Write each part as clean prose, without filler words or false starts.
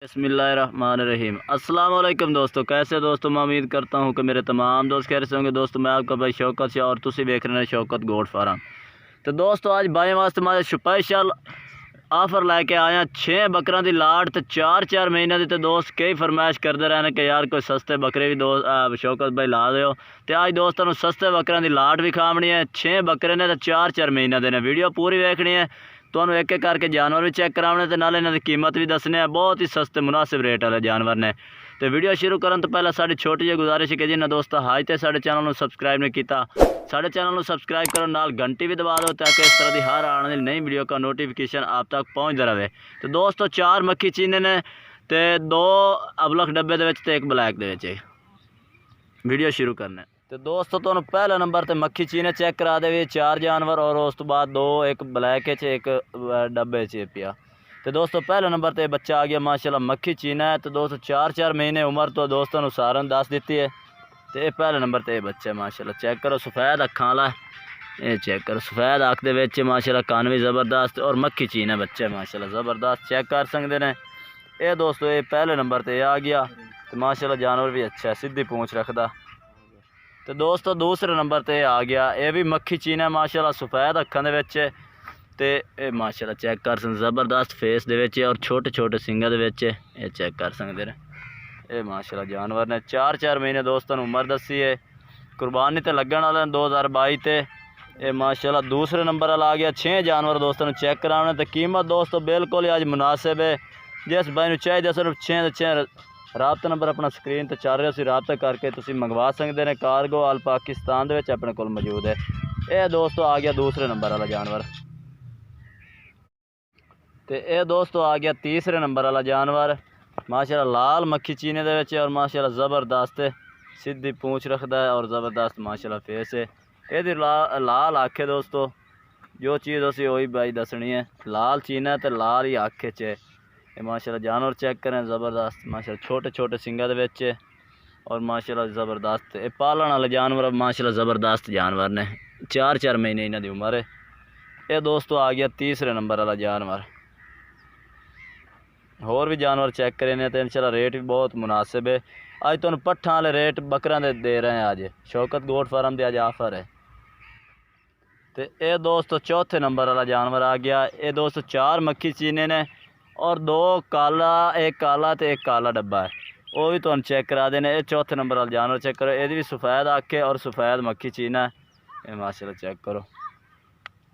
बिस्मिल्लाहिर्रहमानिर्रहीम। अस्सलाम वालेकुम दोस्तों, कैसे दोस्तों। मैं उम्मीद करता हूँ कि मेरे तमाम दोस्त खैर से होंगे। दोस्तों मैं आपका भाई शौकत से और तुसी देख रहे हैं शौकत गोट फार्म। तो दोस्तों आज भाई वास्ते मैं स्पेशल ऑफर लैके आया 6 बकरा की लाट तो 4-4 महीने की। तो दोस्त कई फरमाइश करते रहने कि यार कोई सस्ते बकरे भी दोस्त शौकत भाई ला दो। तो आज दोस्तों सस्ते बकरा की लाट भी खावनी है। 6 बकरे ने तो 4-4 महीने देने। वीडियो पूरी देखनी है, तो एक एक करके जानवर भी चेक कराने तो नाले इन्हों की कीमत भी दसने। बहुत ही सस्ते मुनासिब रेट वाले जानवर ने। तो वीडियो शुरू करने तो पहले साड़ी छोटी जी गुजारिश है कि जिन्हें दोस्तों हाई तो साढ़े चैनल को सबसक्राइब नहीं किया, साढ़े चैनल को सबसक्राइब करो, नाल घंटी भी दबा दो ताकि इस तरह की हर आने वाली नई वीडियो का नोटिफिकेशन आप तक पहुँचता रहे। तो दोस्तों 4 मक्खी चीने ने तो 2 अबलख डब्बे के एक ब्लैक के। वीडियो शुरू करने तो दोस्तों तो पहले नंबर तो मक्खी चीने चेक करा दे 4 जानवर और उस तो बाद 2 एक ब्लैक एक डब्बे च पिया। तो दोस्तों पहले नंबर तो बच्चा आ गया माशाल्लाह मक्खी चीना है। तो दोस्तों 4-4 महीने उम्र तो दोस्तों ने सारन दस दी है। तो ये पहले नंबर तो बच्चा माशाल्लाह चेक करो, सफ़ैद अखा वाला ये चेक करो, सफ़ैद अख के माशाल्लाह कान भी ज़बरदस्त और मक्खी चीना बच्चा माशाल्लाह ज़बरदस्त चेक कर सकते हैं। ये दोस्तों ये पहले नंबर पर आ गया। तो माशाल्लाह जानवर भी अच्छा है, सीधी पूँछ रखता। तो दोस्तों दूसरे नंबर पर आ गया, ये भी मक्खी चीना माशाल्लाह सफ़ैद अखां दे विच। तो ये माशाल्लाह चेक कर सकते ज़बरदस्त फेस दे विच और छोटे छोटे सिंगां दे विच ये चेक कर सकते हैं। ये माशाल्लाह जानवर ने 4-4 महीने दोस्तों उम्र दसी है। कुर्बानी तो लगन वाले 2022 ते। ये माशाल्लाह दूसरे नंबर वाला आ गया। 6 जानवर दोस्तों चेक कराने। तो कीमत दोस्तों बिल्कुल ही अज मुनासिब है। जिस भाई चाहिए सिर्फ 6 राबता नंबर अपना स्क्रीन तो चल रहा है, राबता करके तुम मंगवा सकते हैं। कार्गो आल पाकिस्तान के अपने को मौजूद है। ये दोस्तों आ गया दूसरे नंबर वाला जानवर। तो ये दोस्तों आ गया तीसरे नंबर वाला जानवर माशाल्लाह लाल मक्खी चीने दे और माशाल्लाह ज़बरदस्त सीधी पूँछ रखता है और ज़बरदस्त माशाल्लाह फेस है। ये लाल आँख है दोस्तों, जो चीज़ उसी वही भाई दसनी है। लाल चीना है तो लाल ही आँख च। ये माशाल्लाह जानवर चेक करें ज़बरदस्त माशाल्लाह छोटे छोटे सिंगा दे और माशाल्लाह ज़बरदस्त। ये पालन वाले जानवर माशाल्लाह ज़बरदस्त जानवर ने 4-4 महीने इन्हों की उम्र है। ये दोस्तों आ गया तीसरे नंबर वाला जानवर। होर भी जानवर चेक करें तो इंशाल्लाह रेट भी बहुत मुनासिब है। अज तुहानूं पट्ठां वाले रेट बकरा दे रहे हैं। अज शौकत गोट फार्म के अज ऑफर है। तो ये दोस्तों चौथे नंबर वाला जानवर आ गया। ये दोस्तों 4 मक्खी चीने ने और 2 काला, एक काला तो एक काला डब्बा है, वो भी तुम चेक करा देने। ये चौथे नंबर वाला जानवर चेक करो, ये भी सफ़ैद अख है और सफ़ैद मक्खी चीना है। ये माशाल्लाह चेक करो।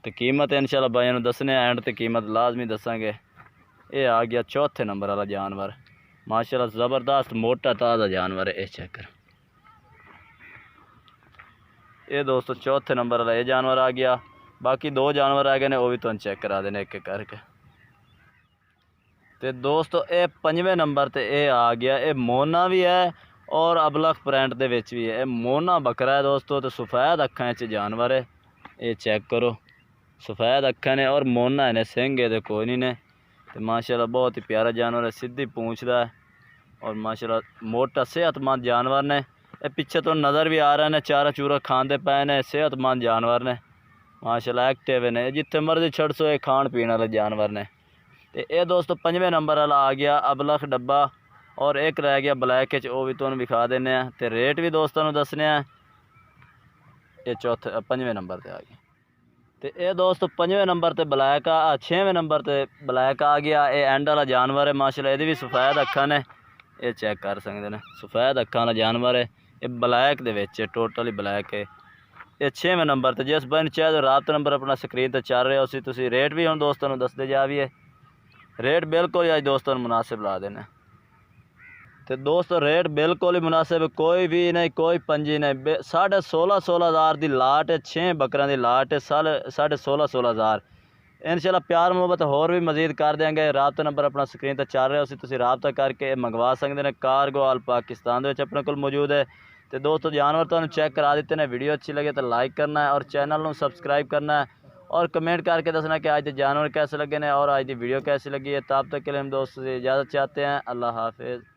तो कीमत इंशाल्लाह भाई दसने एंड तो कीमत लाजमी दसांगे। ये आ गया चौथे नंबर वाला जानवर माशाल्लाह ज़बरदस्त मोटा ताज़ा जानवर है। ये चेक कर। ये दोस्तों चौथे नंबर वाला ये जानवर आ गया। बाकी 2 जानवर आ गए ने, वो भी तुम चेक करा देने एक एक करके। तो दोस्तों ये 5वें नंबर पर ये आ गया। ये मोना भी है और अबलख प्रिंट के भी है। ये मोना बकरा है दोस्तों। तो सफ़ैद अखां च जानवर है। ये चेक करो सफ़ैद अखां ने और मोना इन्हें सिंह है कोई नहीं ने। तो माशाल्लाह बहुत ही प्यारा जानवर है, सीधी पूँछता है और माशाल्लाह मोटा सेहतमंद जानवर ने। ये पीछे तो नज़र भी आ रहे हैं, चारा चूरा खाते पे ने। सेहतमंद जानवर ने माशाल्लाह एक्टिव ने, जिथे मर्जी छड़ सो ये खाण पीने वाले जानवर ने। तो ये दोस्तों 5वें नंबर वाला आ गया अबलख डब्बा और एक रह गया ब्लैक च, वो भी तुहानूं विखा देने। तो रेट भी दोस्तों दसने। ये 5वें नंबर पर आ गया। तो ये दोस्तों 5वें नंबर पर ब्लैक 6वें नंबर पर ब्लैक आ गया। ये एंड वाला जानवर है माशाल्लाह, ये भी सफ़ैद अखां ने। ये चेक कर सकते हैं सफ़ैद अखां वाला जानवर है। ये ब्लैक दे विच टोटली ब्लैक है। ये 6वें नंबर पर। जिस बन चाहे तो राबता नंबर अपना स्क्रीन पर चल रहे हो उसी तुसी रेट भी हम दोस्तों दसते जा भी है। रेट बिल्कुल अज दोस्तों मुनासिब ला देने। तो दोस्तों रेट बिल्कुल ही मुनासिब, कोई भी नहीं, कोई पंजी नहीं। 16.5 हज़ार की लाट है। 6 बकरों की लाट है 16.5 हज़ार। इंशाल्लाह प्यार मोहब्बत होर भी मजीद कर देंगे। राबता नंबर अपना स्क्रीन पर चल रहा है उसी तुसी राबता करके मंगवा सकते हैं। कार्गो आल पाकिस्तान के अपने को मौजूद है। तो दोस्तों जानवर तुहानूं चेक करा दिते हैं। वीडियो अच्छी लगे तो लाइक करना है और चैनल को सबसक्राइब करना है और कमेंट करके दसना कि आज के जानवर कैसे लगे हैं और आज की वीडियो कैसी लगी है। तब तक के लिए हम दोस्तों से इजाज़त चाहते हैं। अल्लाह हाफिज़।